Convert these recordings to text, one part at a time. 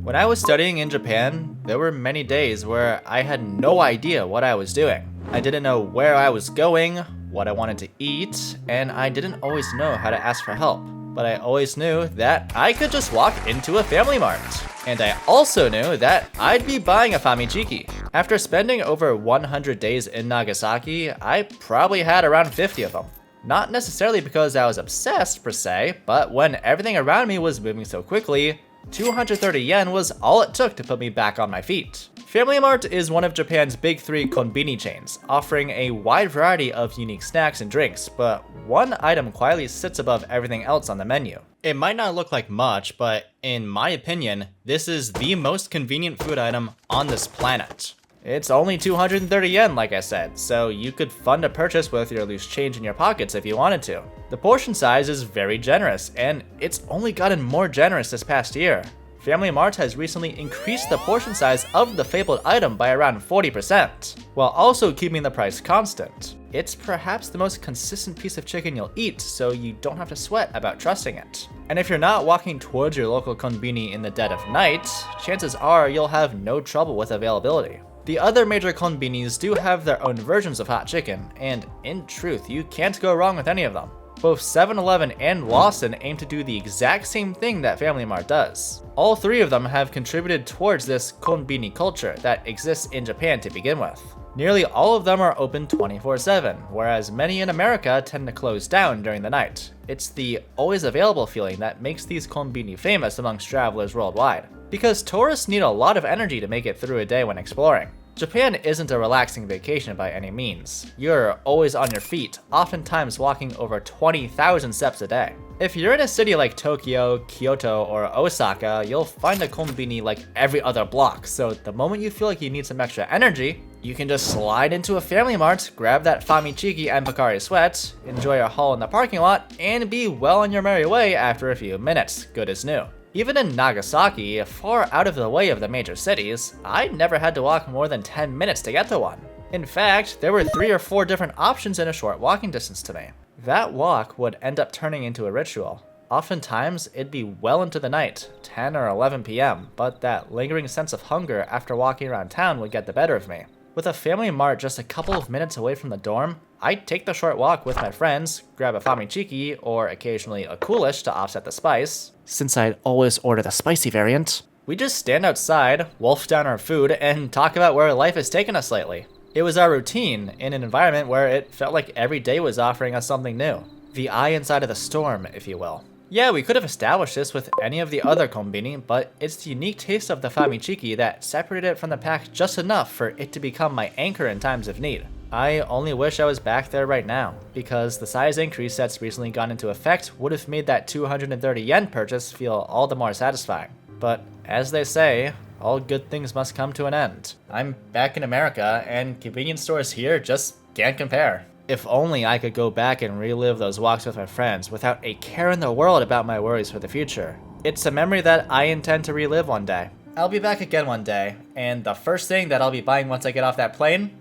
When I was studying in Japan, there were many days where I had no idea what I was doing. I didn't know where I was going, what I wanted to eat, and I didn't always know how to ask for help. But I always knew that I could just walk into a FamilyMart. And I also knew that I'd be buying a Famichiki. After spending over 100 days in Nagasaki, I probably had around 50 of them. Not necessarily because I was obsessed per se, but when everything around me was moving so quickly, 230 yen was all it took to put me back on my feet. FamilyMart is one of Japan's big three konbini chains, offering a wide variety of unique snacks and drinks, but one item quietly sits above everything else on the menu. It might not look like much, but in my opinion, this is the most convenient food item on this planet. It's only 230 yen, like I said, so you could fund a purchase with your loose change in your pockets if you wanted to. The portion size is very generous, and it's only gotten more generous this past year. FamilyMart has recently increased the portion size of the fabled item by around 40%, while also keeping the price constant. It's perhaps the most consistent piece of chicken you'll eat, so you don't have to sweat about trusting it. And if you're not walking towards your local konbini in the dead of night, chances are you'll have no trouble with availability. The other major konbinis do have their own versions of hot chicken, and in truth, you can't go wrong with any of them. Both 7-Eleven and Lawson aim to do the exact same thing that FamilyMart does. All three of them have contributed towards this konbini culture that exists in Japan to begin with. Nearly all of them are open 24/7, whereas many in America tend to close down during the night. It's the always available feeling that makes these konbini famous amongst travelers worldwide, because tourists need a lot of energy to make it through a day when exploring. Japan isn't a relaxing vacation by any means. You're always on your feet, oftentimes walking over 20,000 steps a day. If you're in a city like Tokyo, Kyoto, or Osaka, you'll find a konbini like every other block, so the moment you feel like you need some extra energy, you can just slide into a FamilyMart, grab that Famichiki and Pocari Sweat, enjoy a haul in the parking lot, and be well on your merry way after a few minutes, good as new. Even in Nagasaki, far out of the way of the major cities, I never had to walk more than 10 minutes to get to one. In fact, there were 3 or 4 different options in a short walking distance to me. That walk would end up turning into a ritual. Oftentimes, it'd be well into the night, 10 or 11 p.m., but that lingering sense of hunger after walking around town would get the better of me. With a FamilyMart just a couple of minutes away from the dorm, I'd take the short walk with my friends, grab a Famichiki or occasionally a coolish to offset the spice, since I'd always order the spicy variant. We just stand outside, wolf down our food, and talk about where life has taken us lately. It was our routine in an environment where it felt like every day was offering us something new. The eye inside of the storm, if you will. Yeah, we could have established this with any of the other konbini, but it's the unique taste of the Famichiki that separated it from the pack just enough for it to become my anchor in times of need. I only wish I was back there right now, because the size increase that's recently gone into effect would have made that 230 yen purchase feel all the more satisfying. But as they say, all good things must come to an end. I'm back in America, and convenience stores here just can't compare. If only I could go back and relive those walks with my friends without a care in the world about my worries for the future. It's a memory that I intend to relive one day. I'll be back again one day, and the first thing that I'll be buying once I get off that plane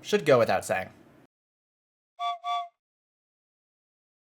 should go without saying.